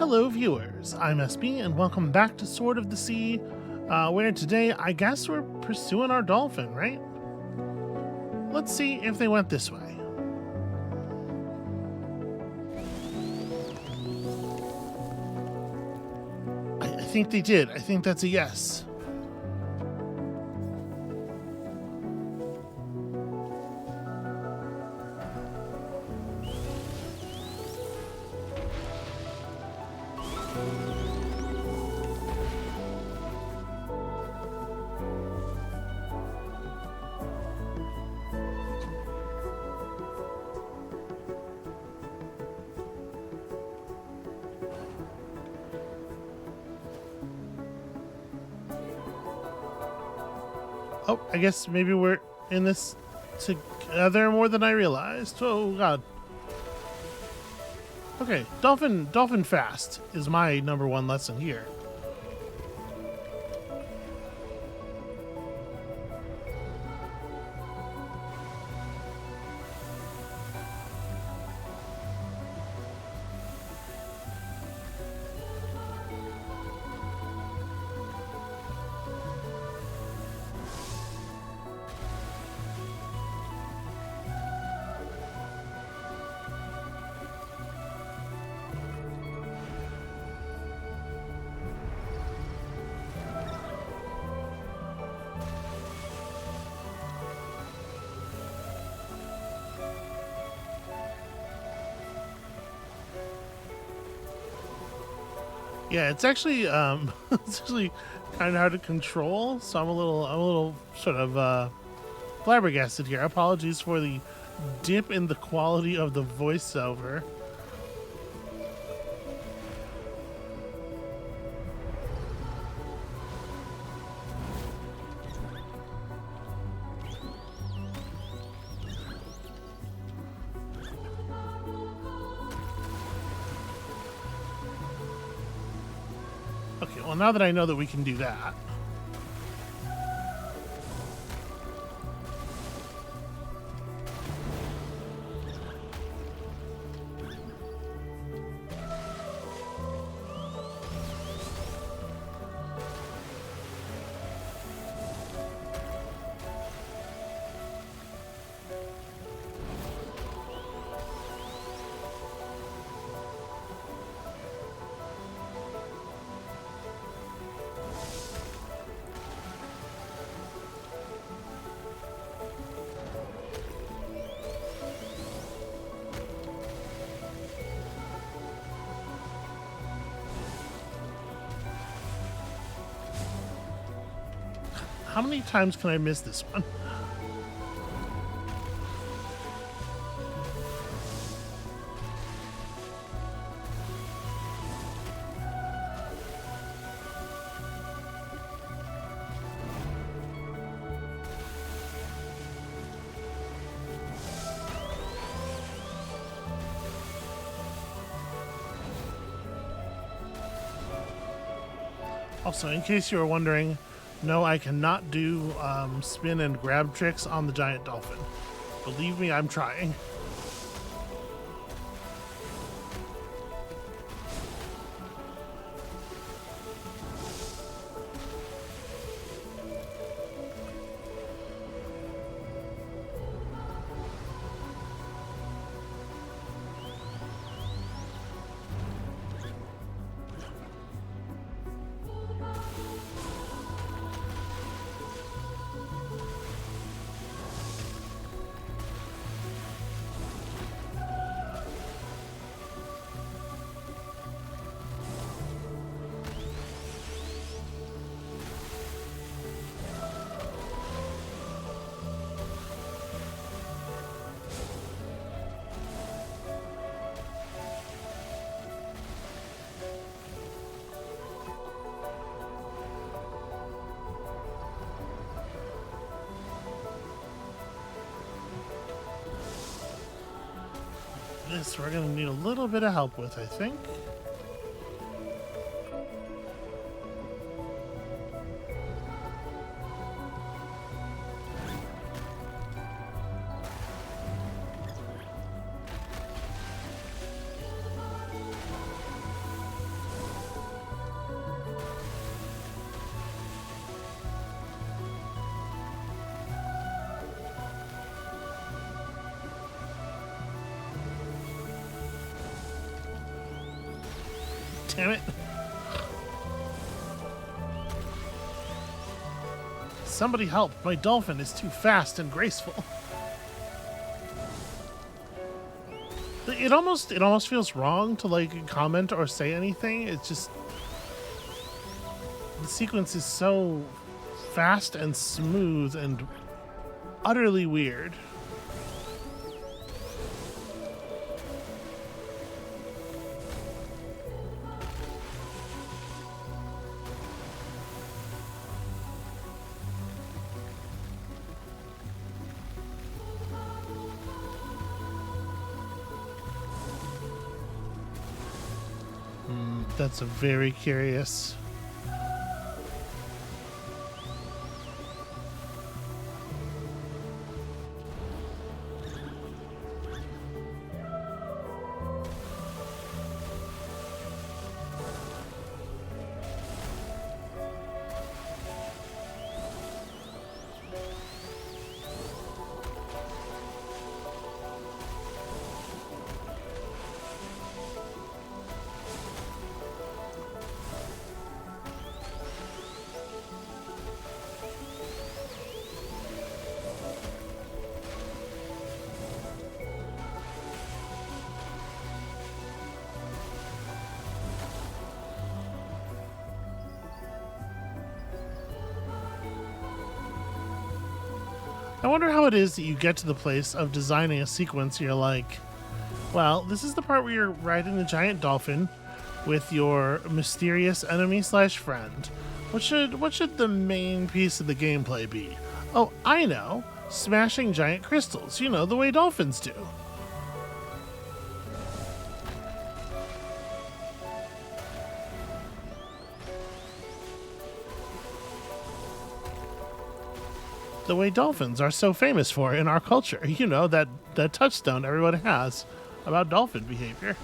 Hello, viewers. I'm SB, and welcome back to Sword of the Sea, where today I guess we're pursuing our dolphin, right? Let's see if they went this way. I think they did. I think that's a yes. Oh, I guess maybe we're in this together more than I realized. Oh, God. Okay, dolphin fast is my number one lesson here. Yeah, it's actually it's actually kind of hard to control, so I'm a little sort of flabbergasted here. Apologies for the dip in the quality of the voiceover. Okay, well, now that I know that we can do that. How many times can I miss this one? Also, in case you were wondering, no, I cannot do spin and grab tricks on the giant dolphin. Believe me, I'm trying. This we're gonna need a little bit of help with, I think. Damn it. Somebody help. My dolphin is too fast and graceful. It almost feels wrong to like comment or say anything. It's just the sequence is so fast and smooth and utterly weird. That's a very curious. I wonder how it is that you get to the place of designing a sequence. You're like, well, this is the part where you're riding the giant dolphin with your mysterious enemy slash friend. What should the main piece of the gameplay be? Oh, I know. Smashing giant crystals. You know, the way dolphins do. The way dolphins are so famous for in our culture. You know, that touchstone everyone has about dolphin behavior.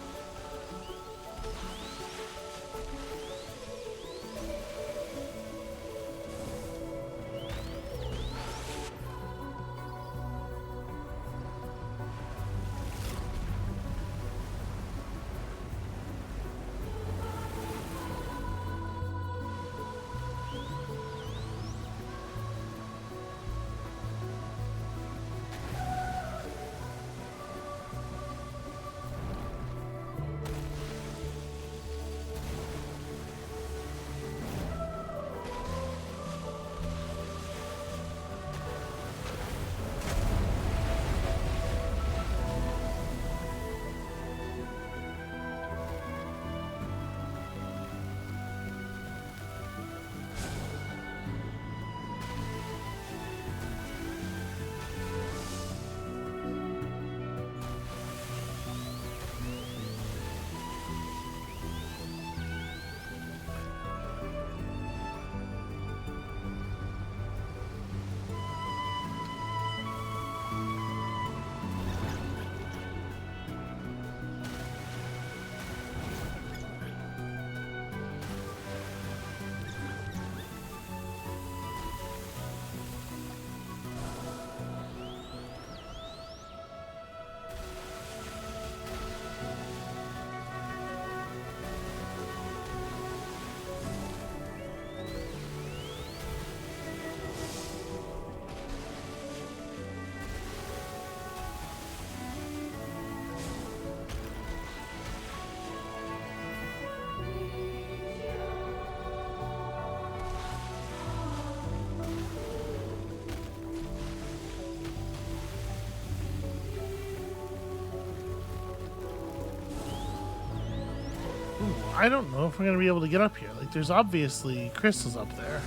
I don't know if we're going to be able to get up here. Like, there's obviously crystals up there.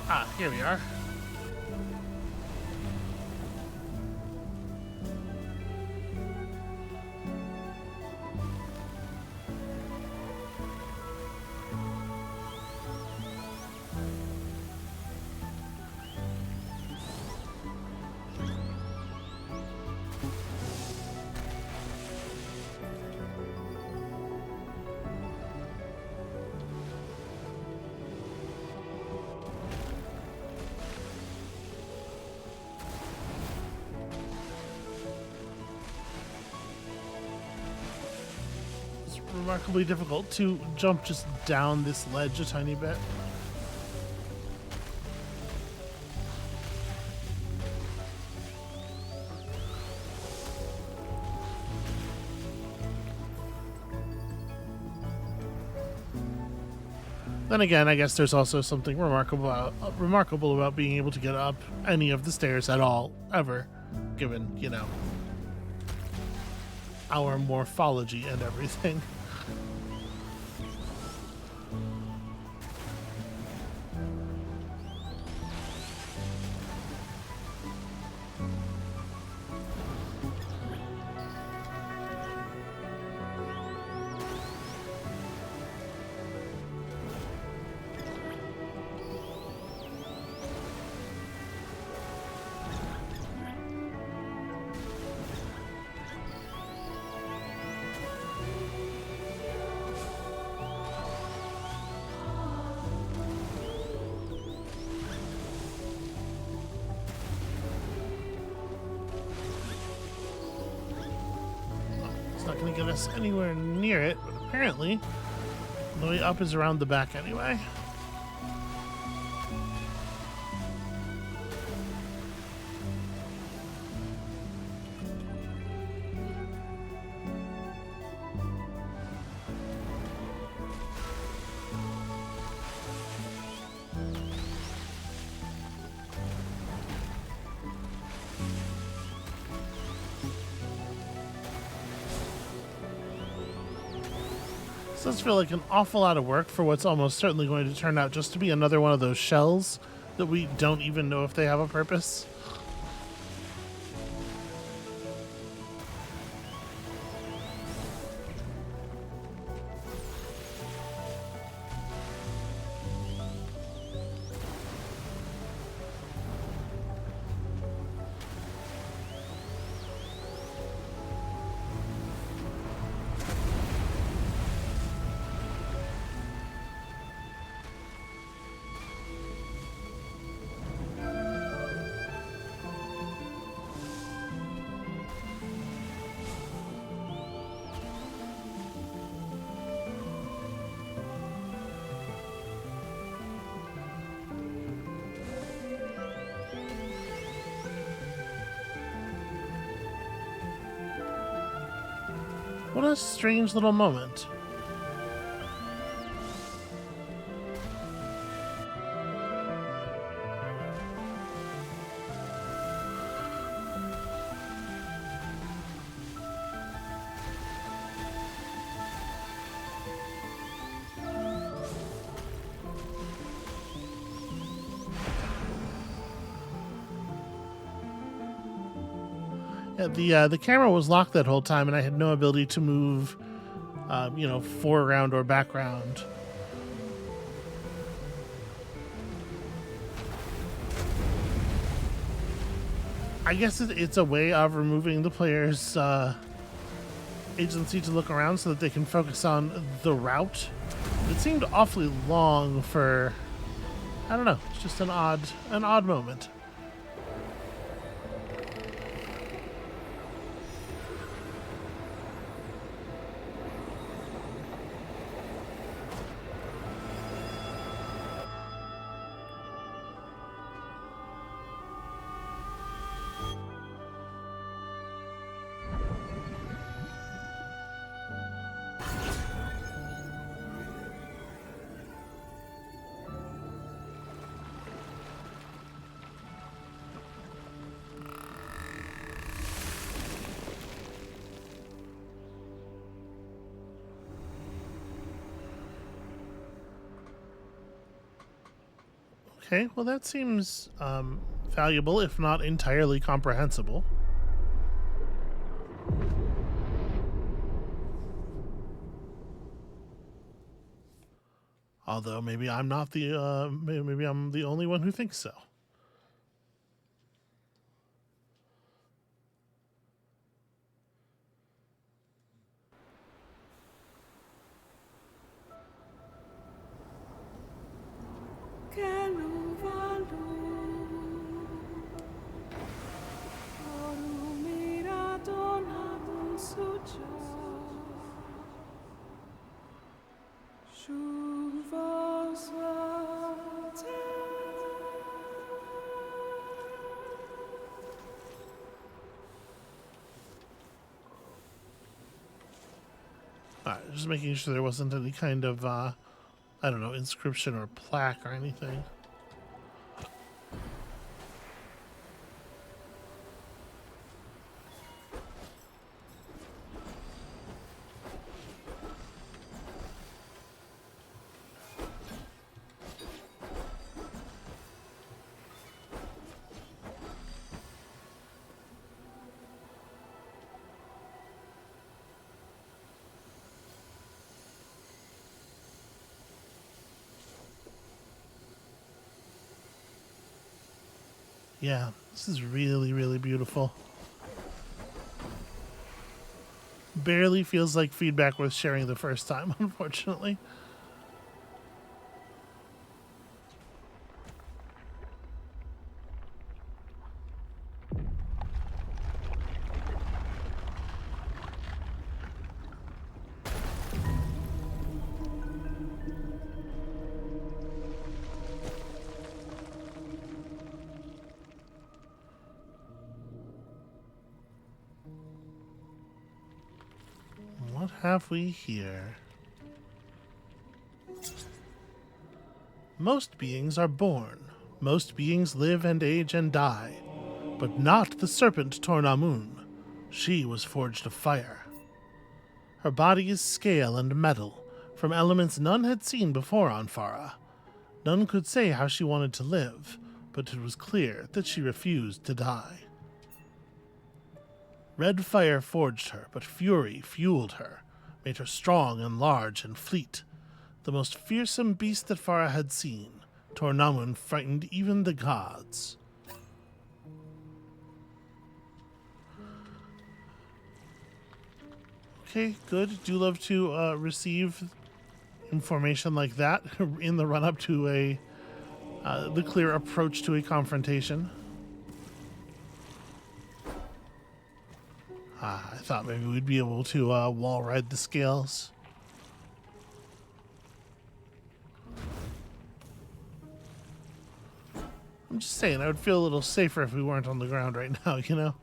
Ah, here we are. remarkably difficult to jump just down this ledge a tiny bit. Then again, I guess there's also something remarkable about being able to get up any of the stairs at all, ever, given, you know, our morphology and everything. Not going to get us anywhere near it, but apparently the way up is around the back anyway. This does feel like an awful lot of work for what's almost certainly going to turn out just to be another one of those shells that we don't even know if they have a purpose. What a strange little moment. Yeah, the camera was locked that whole time, and I had no ability to move, you know, foreground or background. I guess it's a way of removing the player's agency to look around so that they can focus on the route. It seemed awfully long for, I don't know, it's just an odd moment. Okay, well that seems valuable, if not entirely comprehensible. Although maybe I'm not the maybe I'm the only one who thinks so. Alright, just making sure there wasn't any kind of, I don't know, inscription or plaque or anything. Yeah, this is really, really beautiful. Barely feels like feedback worth sharing the first time, unfortunately. What have we here? Most beings are born. Most beings live and age and die. But not the serpent Tornamun. She was forged of fire. Her body is scale and metal, from elements none had seen before on Farah. None could say how she wanted to live, but it was clear that she refused to die. Red fire forged her, but fury fueled her, made her strong and large and fleet. The most fearsome beast that Farah had seen, Tornamun frightened even the gods. Okay, good. Do love to receive information like that in the run-up to the clear approach to a confrontation. I thought maybe we'd be able to wall ride the scales. I'm just saying, I would feel a little safer if we weren't on the ground right now, you know?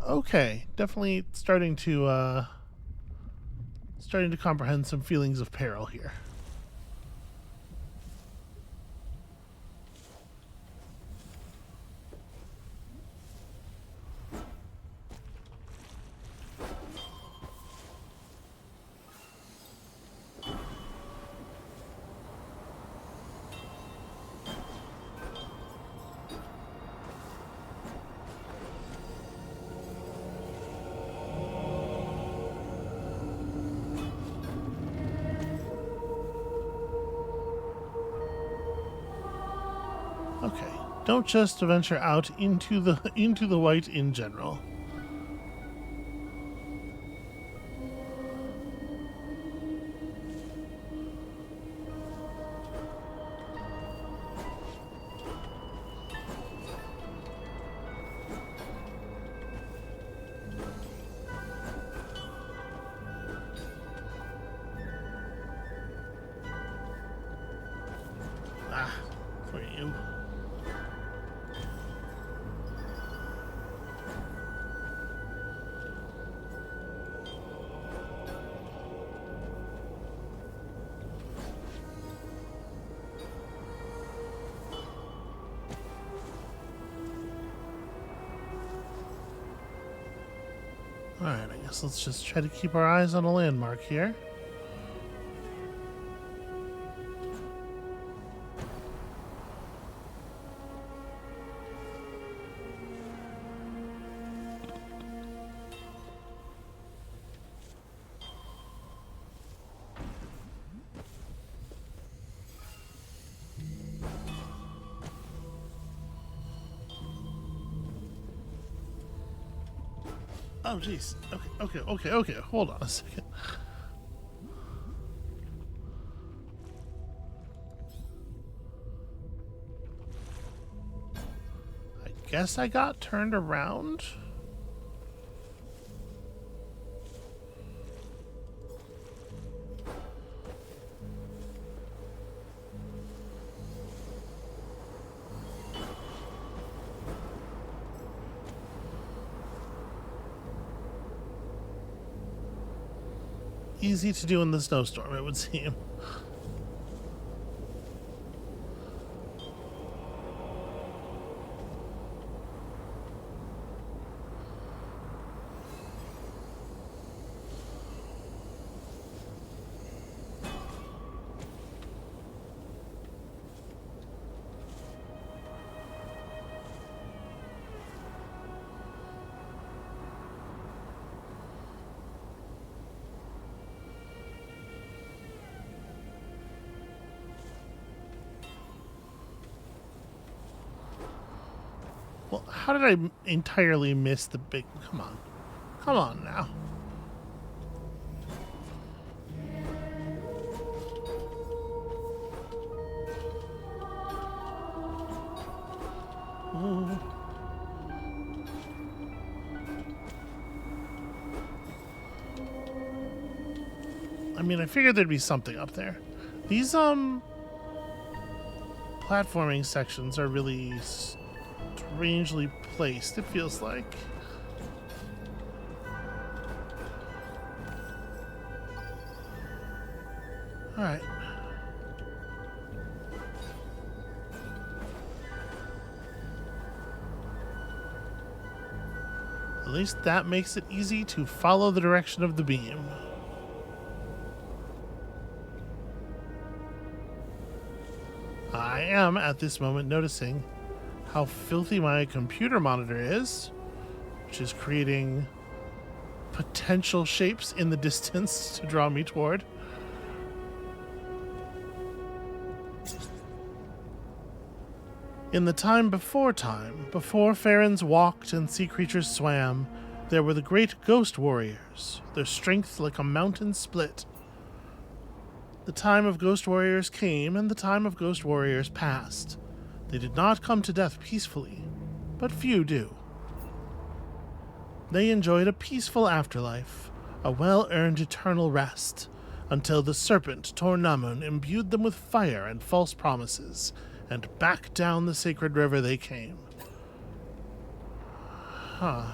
Okay, definitely starting to comprehend some feelings of peril here. Okay, don't just venture out into the white in general. Ah, for you. Alright, I guess let's just try to keep our eyes on a landmark here. Oh, jeez. Okay. Hold on a second. guess I got turned around. Easy to do in the snowstorm, it would seem. Well, how did I entirely miss the big... Come on. Come on now. Ooh. I mean, I figured there'd be something up there. These, platforming sections are really strangely placed, it feels like. Alright. At least that makes it easy to follow the direction of the beam. I am, at this moment, noticing how filthy my computer monitor is, which is creating potential shapes in the distance to draw me toward. In the time, before Farrens walked and sea creatures swam, there were the great ghost warriors, their strength like a mountain split. The time of ghost warriors came, and the time of ghost warriors passed. They did not come to death peacefully, but few do. They enjoyed a peaceful afterlife, a well-earned eternal rest, until the serpent Tornamun imbued them with fire and false promises, and back down the sacred river they came. Huh.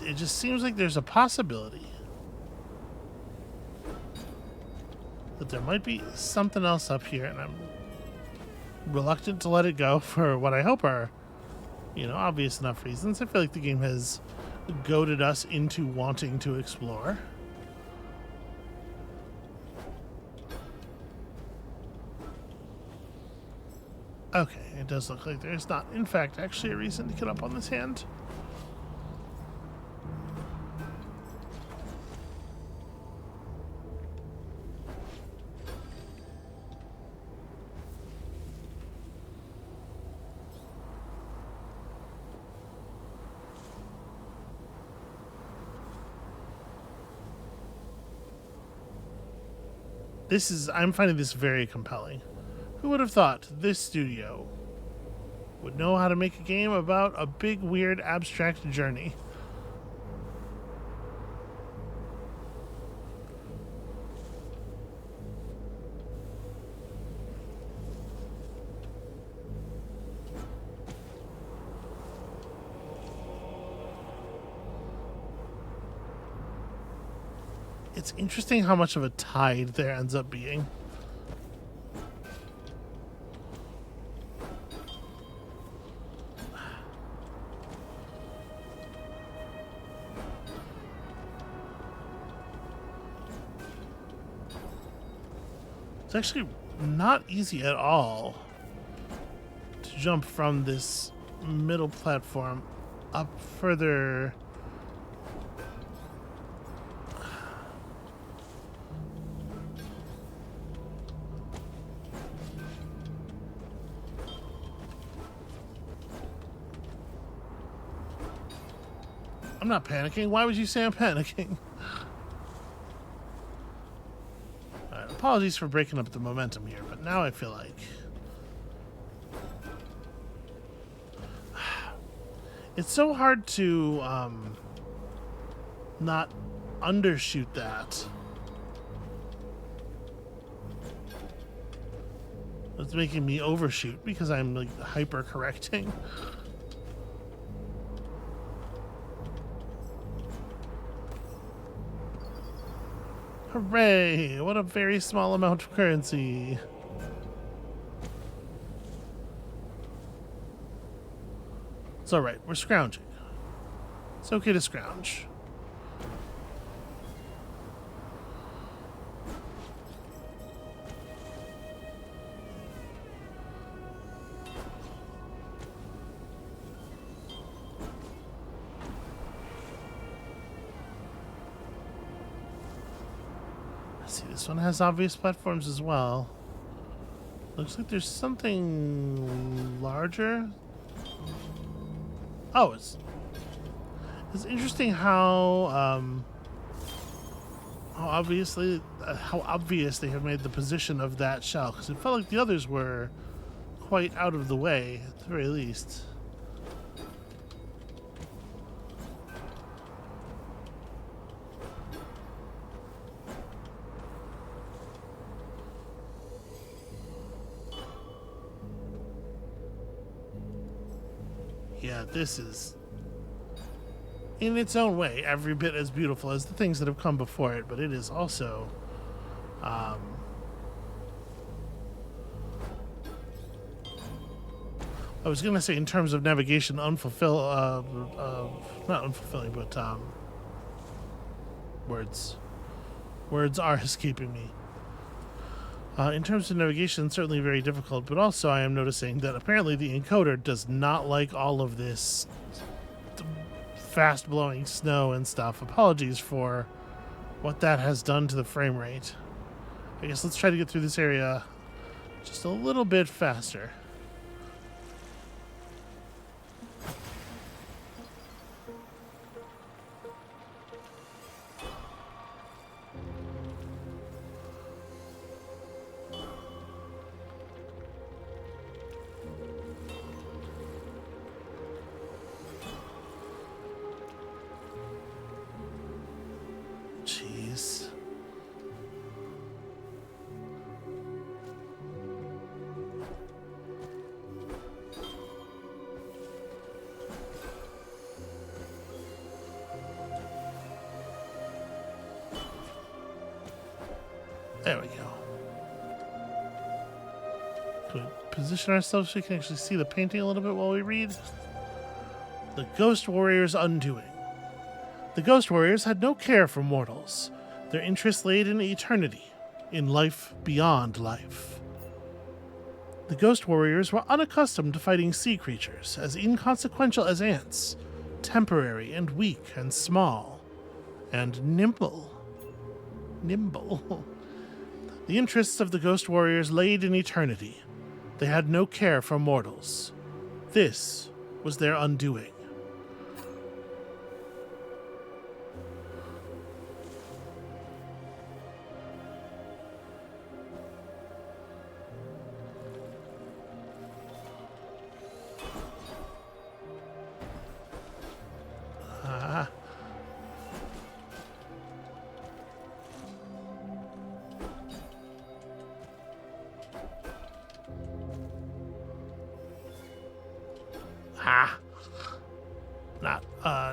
It just seems like there's a possibility that there might be something else up here, and I'm reluctant to let it go for what I hope are, obvious enough reasons. I feel like the game has goaded us into wanting to explore. Okay, it does look like there's not, in fact, actually a reason to get up on this hand. I'm finding this very compelling. Who would have thought this studio would know how to make a game about a big, weird, abstract journey? It's interesting how much of a tide there ends up being. It's actually not easy at all to jump from this middle platform up further. I'm not panicking. Why would you say I'm panicking? Alright, apologies for breaking up the momentum here, but now I feel like it's so hard to not undershoot that. It's making me overshoot because I'm like hyper correcting. Hooray! What a very small amount of currency. It's alright, we're scrounging. It's okay to scrounge. See, this one has obvious platforms as well. Looks like there's something larger. Oh, it's interesting how obvious they have made the position of that shell, because it felt like the others were quite out of the way at the very least. Yeah, this is, in its own way, every bit as beautiful as the things that have come before it, but it is also, I was going to say in terms of navigation, not unfulfilling, but words are escaping me. In terms of navigation, certainly very difficult, but also I am noticing that apparently the encoder does not like all of this fast-blowing snow and stuff. Apologies for what that has done to the frame rate. I guess let's try to get through this area just a little bit faster. Jeez. There we go. Can we position ourselves so we can actually see the painting a little bit while we read? The Ghost Warrior's Undoing. The Ghost Warriors had no care for mortals. Their interest laid in eternity, in life beyond life. The Ghost Warriors were unaccustomed to fighting sea creatures, as inconsequential as ants, temporary and weak and small, and nimble. Nimble. The interests of the Ghost Warriors laid in eternity. They had no care for mortals. This was their undoing.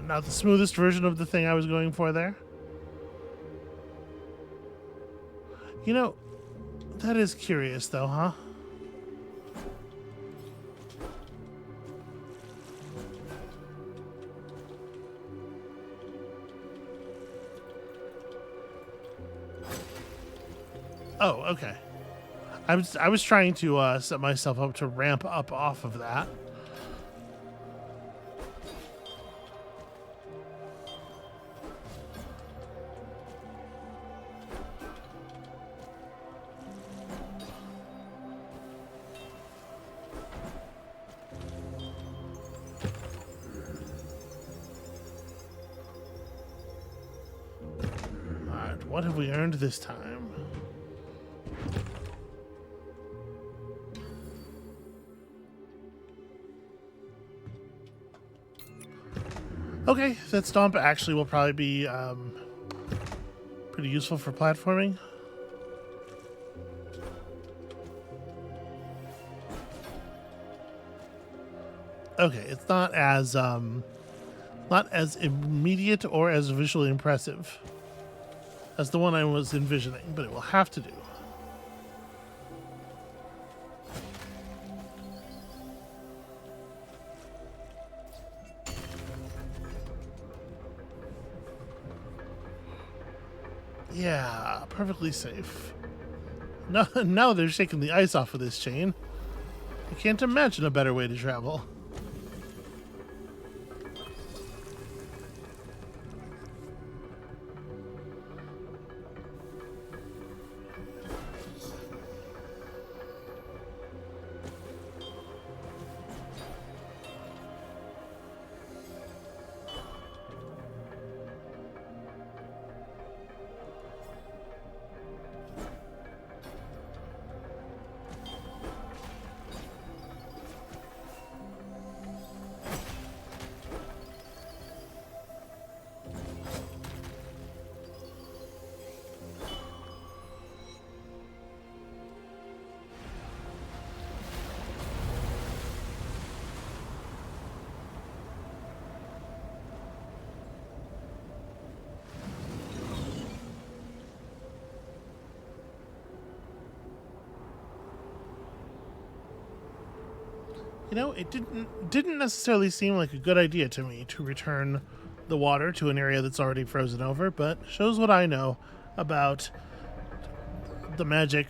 Not the smoothest version of the thing I was going for there. You know, that is curious though, huh? Oh, okay. I was trying to set myself up to ramp up off of that. Alright, what have we earned this time? Okay, that stomp actually will probably be pretty useful for platforming. Okay, it's not as immediate or as visually impressive as the one I was envisioning, but it will have to do. Yeah, perfectly safe. No, now they're shaking the ice off of this chain. I can't imagine a better way to travel. You know, it didn't necessarily seem like a good idea to me to return the water to an area that's already frozen over, but shows what I know about the magic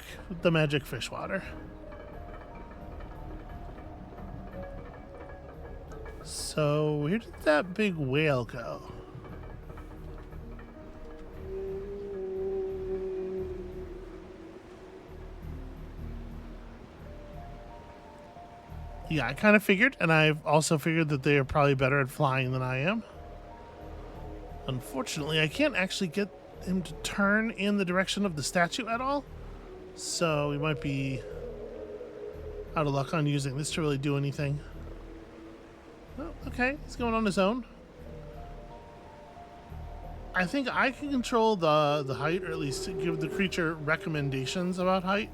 fish water. So, where did that big whale go? Yeah, I kind of figured, and I've also figured that they are probably better at flying than I am. Unfortunately, I can't actually get him to turn in the direction of the statue at all, so we might be out of luck on using this to really do anything. Oh, okay, he's going on his own. I think I can control the height, or at least give the creature recommendations about height.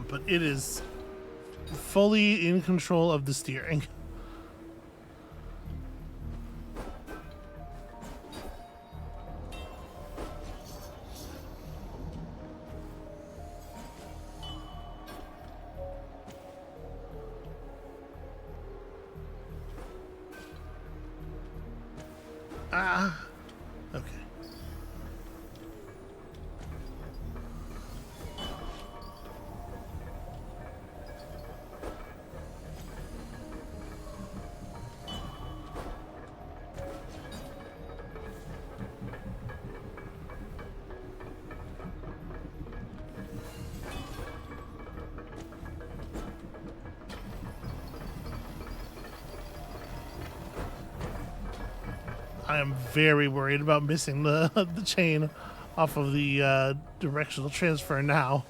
But it is fully in control of the steering. Okay. I am very worried about missing the the chain off of the directional transfer now.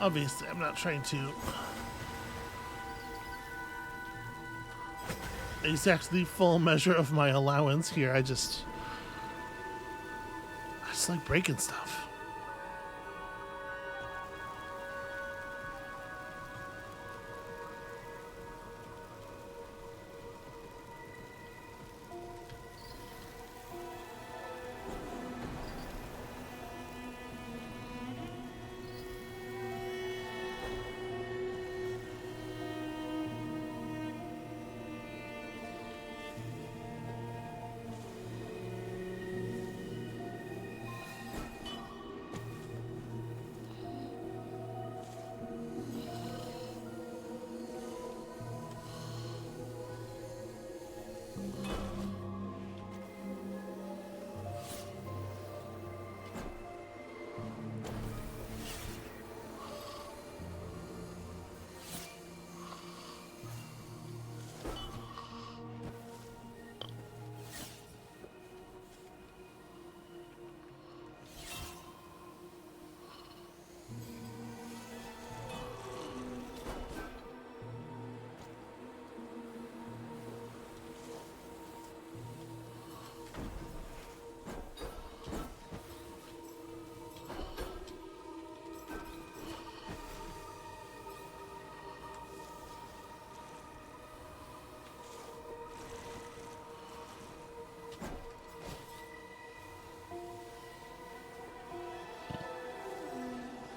Obviously, I'm not trying to exact the full measure of my allowance here. I just like breaking stuff.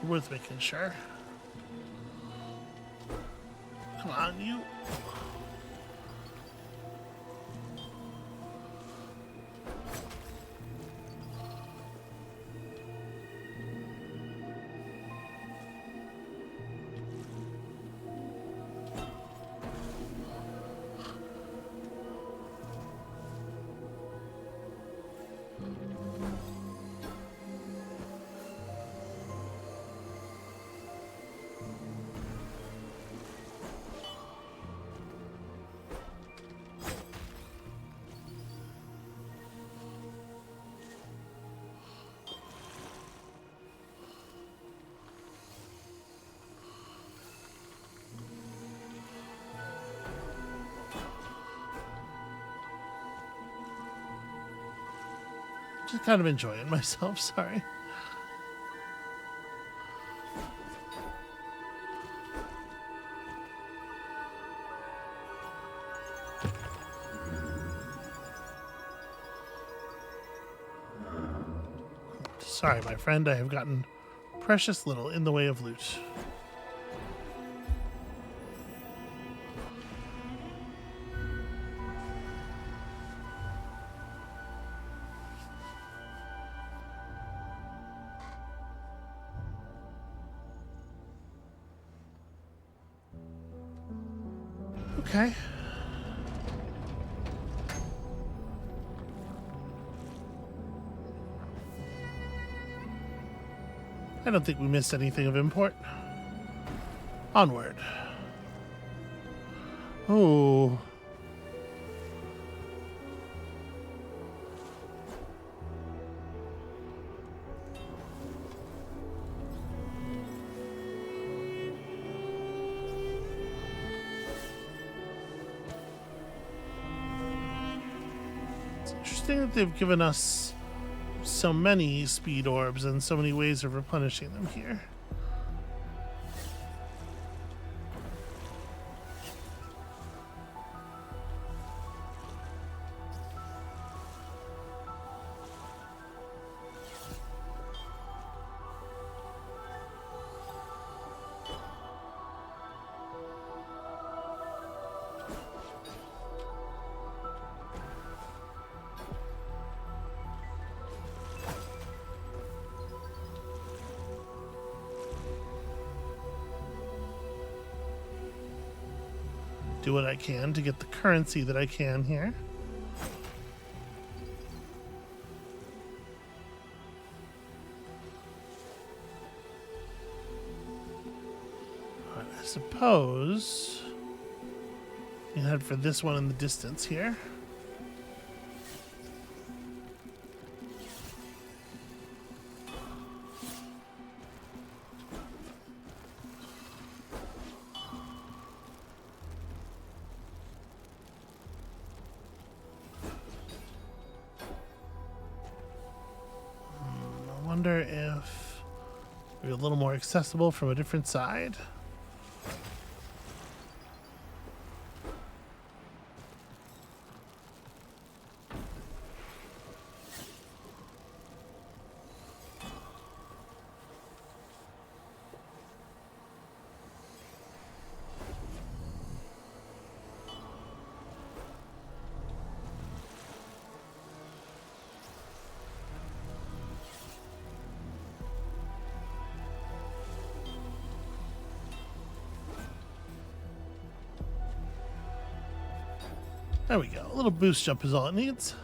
Worth making sure. Come on, you. Just kind of enjoying myself, sorry. Sorry, my friend, I have gotten precious little in the way of loot. Okay. I don't think we missed anything of import. Onward. Oh. It's interesting that they've given us so many speed orbs and so many ways of replenishing them here. Do what I can to get the currency that I can here. All right, I suppose you head for this one in the distance here. I wonder if we're a little more accessible from a different side. There we go. A little boost jump is all it needs.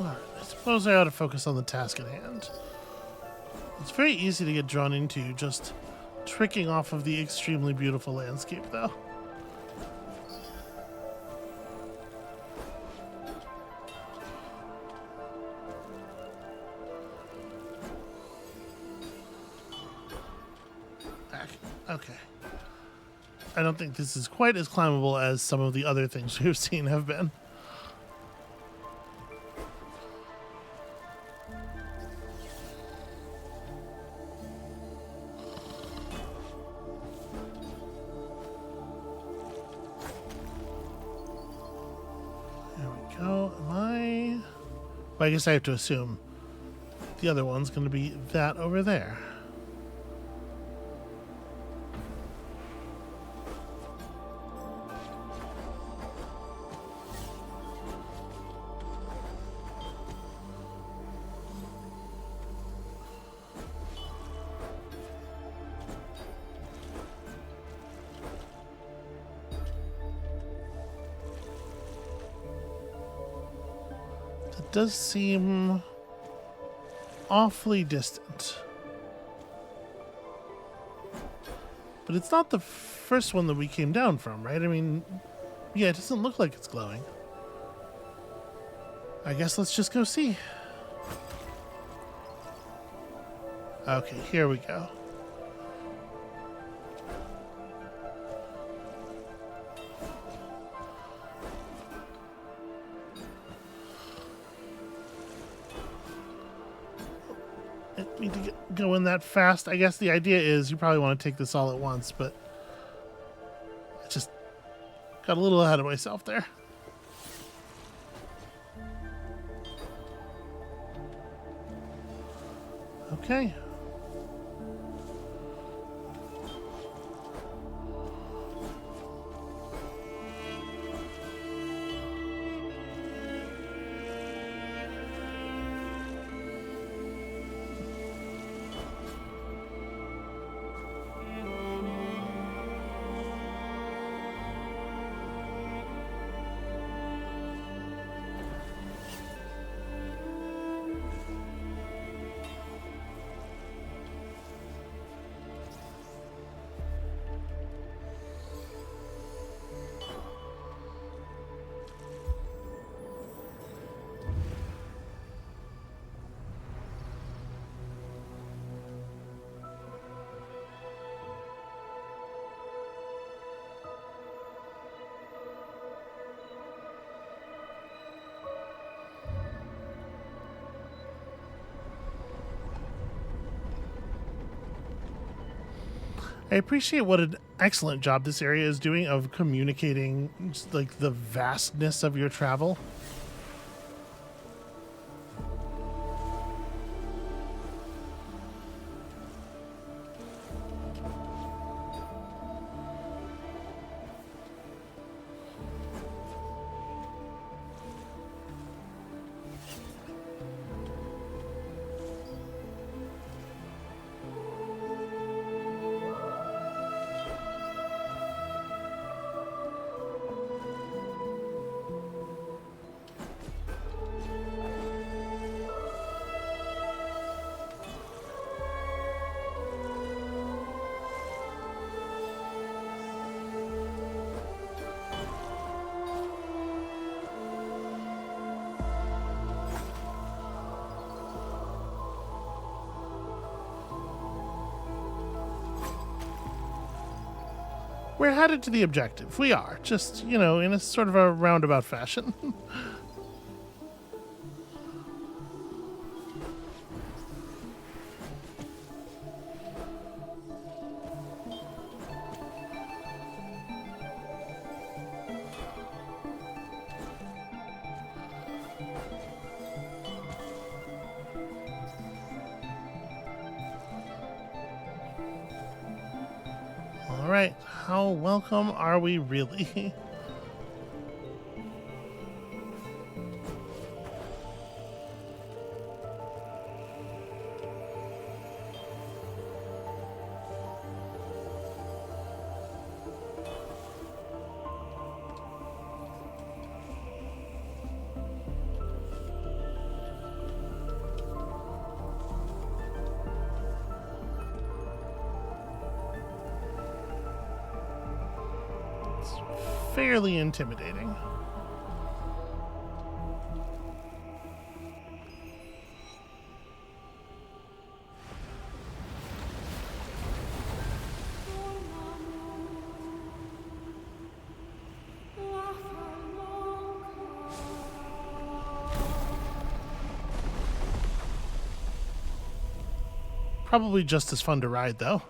Alright, I suppose I ought to focus on the task at hand. It's very easy to get drawn into just tricking off of the extremely beautiful landscape, though. Okay. I don't think this is quite as climbable as some of the other things we've seen have been. There we go. Well, I guess I have to assume the other one's going to be that over there. Does seem awfully distant. But it's not the first one that we came down from, right? I mean, yeah, it doesn't look like it's glowing. I guess let's just go see. Okay, here we go. Need to get going that fast. I guess the idea is you probably want to take this all at once, but I just got a little ahead of myself there. Okay. I appreciate what an excellent job this area is doing of communicating like the vastness of your travel. We're headed to the objective. We are. Just, you know, in a sort of a roundabout fashion. All right. How welcome are we really? It's fairly intimidating. Probably just as fun to ride, though.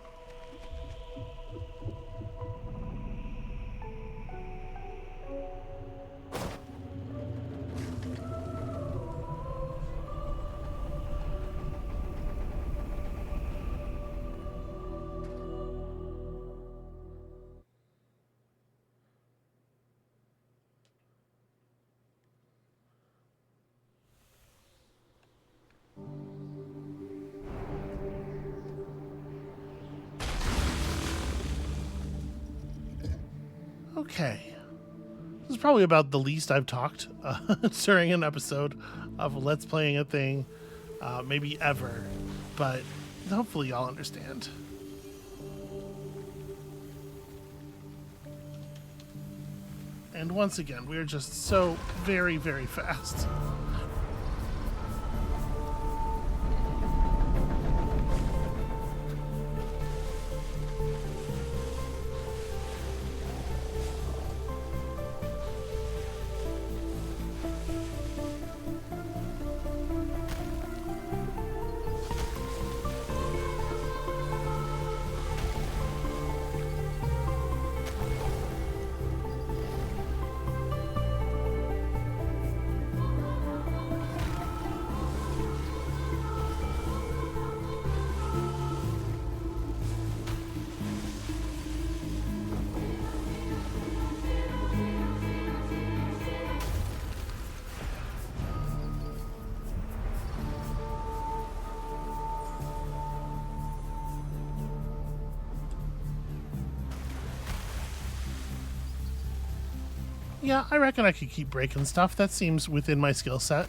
Okay. This is probably about the least I've talked during an episode of Let's Playing a Thing, maybe ever, but hopefully y'all understand. And once again, we're just so very, very fast. Yeah, I reckon I could keep breaking stuff. That seems within my skill set.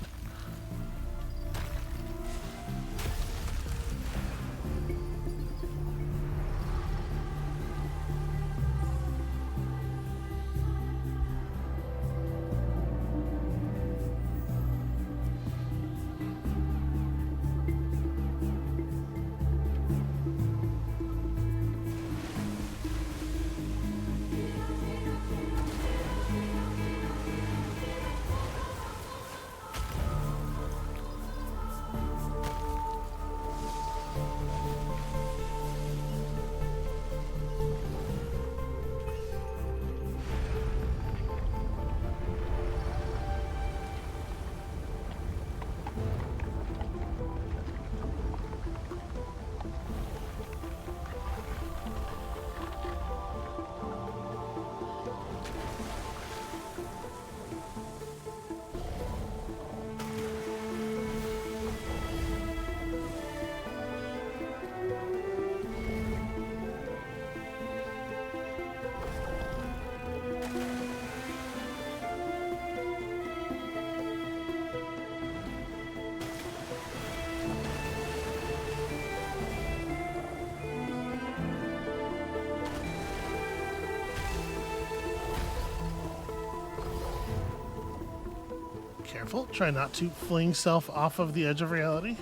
Careful, try not to fling self off of the edge of reality.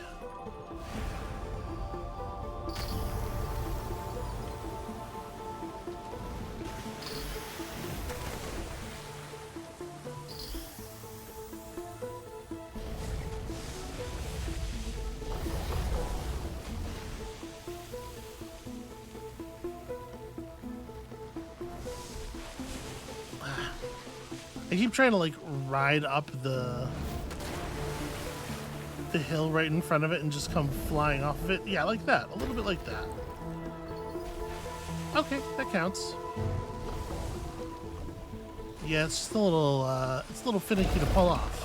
I keep trying to like ride up the hill right in front of it and just come flying off of it. Yeah, like that. A little bit like that. Okay, that counts. Yeah, it's just a little finicky to pull off.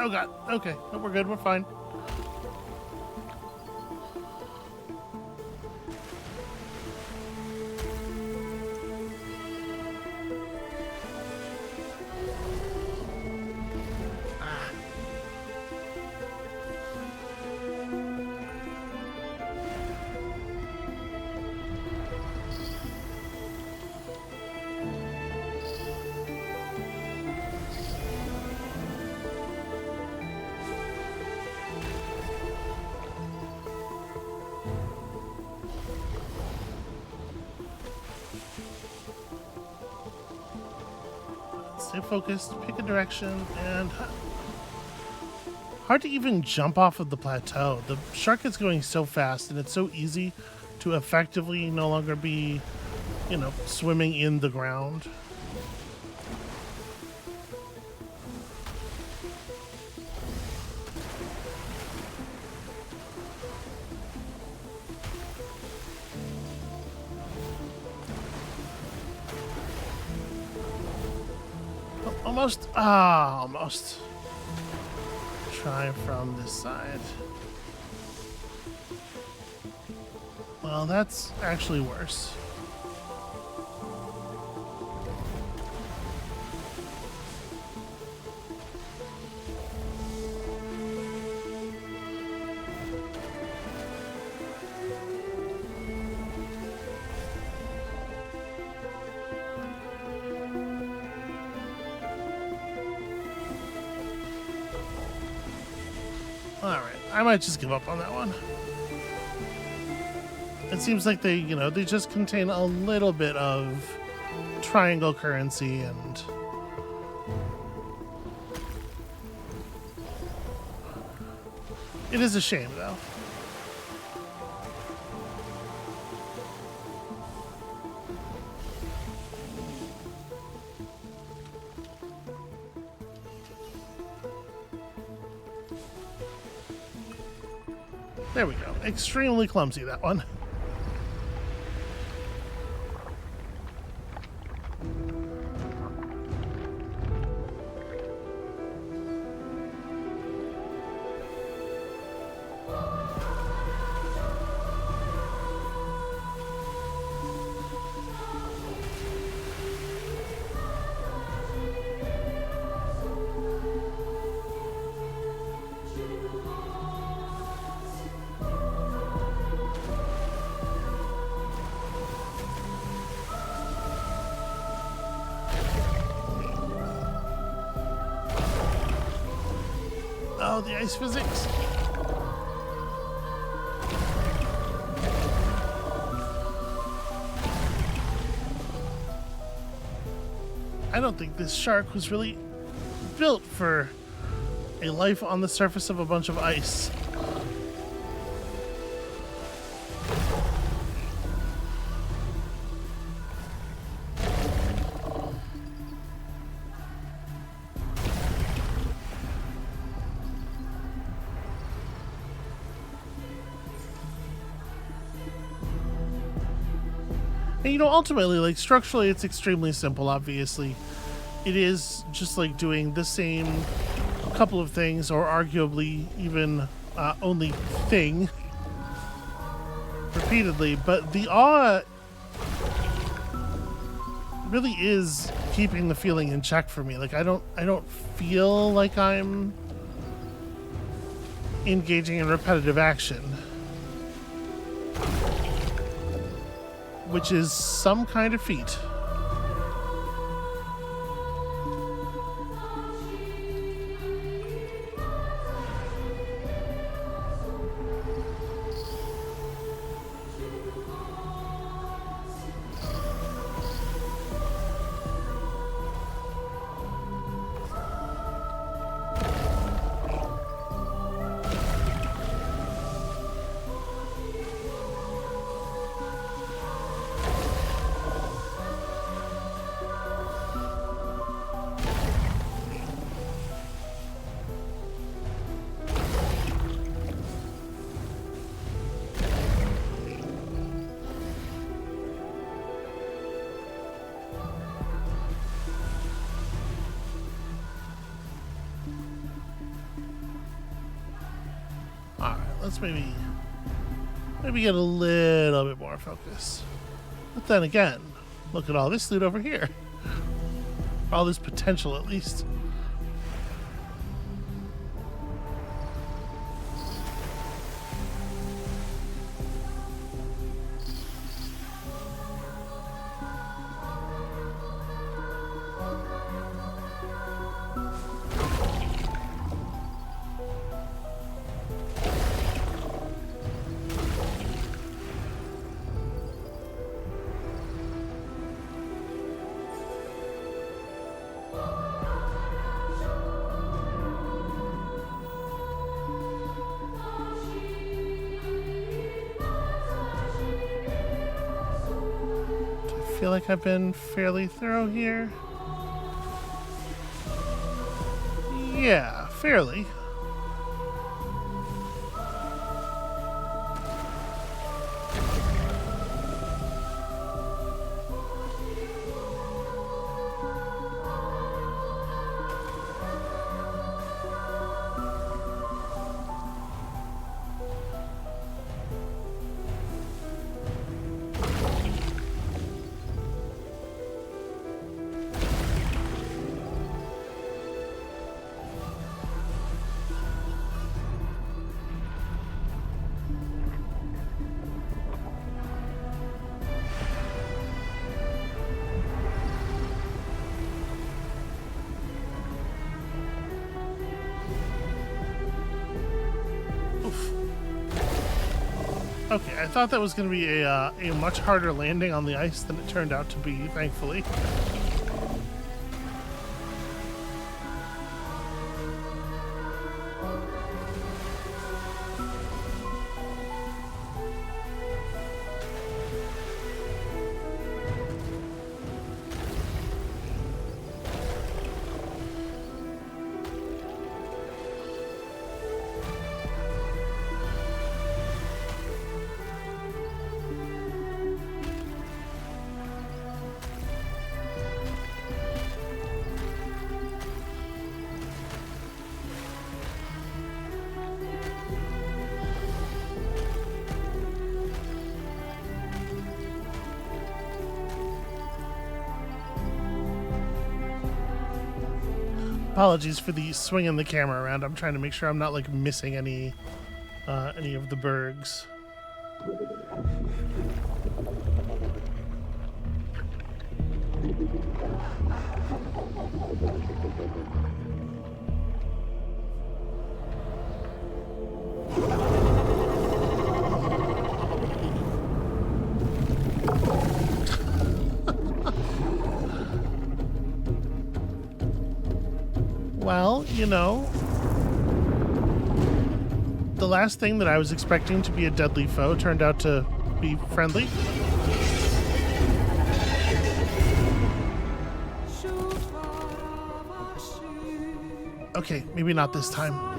Oh god. Okay. No, we're good. We're fine. Stay focused, pick a direction, and hard to even jump off of the plateau. The shark is going so fast, and it's so easy to effectively no longer be, swimming in the ground. Almost. Almost. Try from this side. Well, that's actually worse. Alright, I might just give up on that one. It seems like they just contain a little bit of triangle currency, and it is a shame, though. There we go. Extremely clumsy, that one. Oh, the ice physics. I don't think this shark was really built for a life on the surface of a bunch of ice. And ultimately, like, structurally, it's extremely simple, obviously. It is just like doing the same couple of things, or arguably even only thing, repeatedly. But the awe really is keeping the feeling in check for me. Like, I don't feel like I'm engaging in repetitive action, which is some kind of feat. let's maybe get a little bit more focus. But then again, look at all this loot over here. All this potential, at least. I feel like I've been fairly thorough here. Yeah, fairly. Okay, I thought that was going to be a much harder landing on the ice than it turned out to be, thankfully. Apologies for the swinging the camera around. I'm trying to make sure I'm not like missing any of the bergs. Well, you know, the last thing that I was expecting to be a deadly foe turned out to be friendly. Okay, maybe not this time.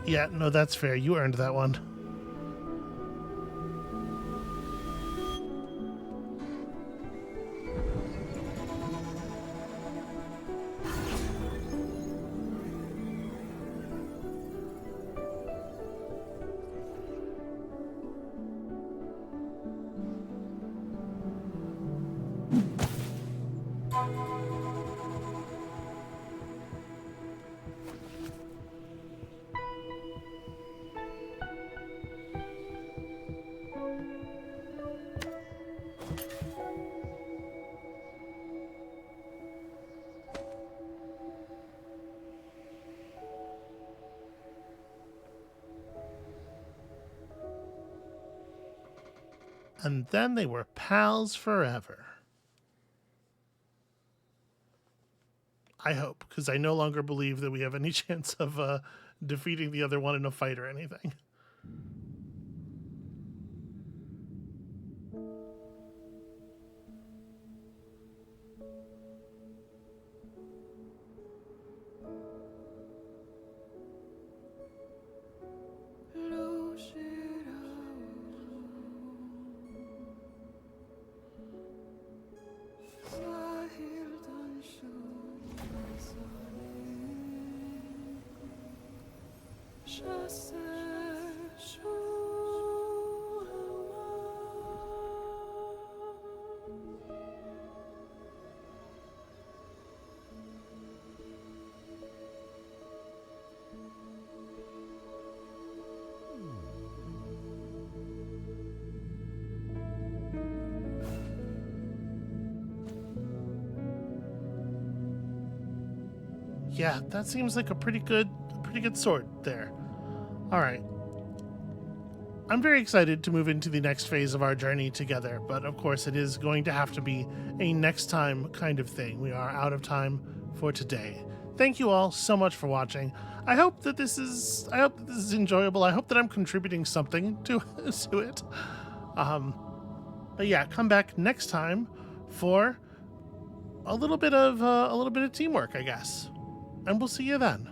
Yeah, no, that's fair. You earned that one. And then they were pals forever. I hope, because I no longer believe that we have any chance of defeating the other one in a fight or anything. Yeah, that seems like a pretty good sword there. All right. I'm very excited to move into the next phase of our journey together, but of course it is going to have to be a next time kind of thing. We are out of time for today. Thank you all so much for watching. I hope that this is enjoyable. I hope that I'm contributing something to it. But yeah, come back next time for a little bit of teamwork, I guess. And we'll see you then.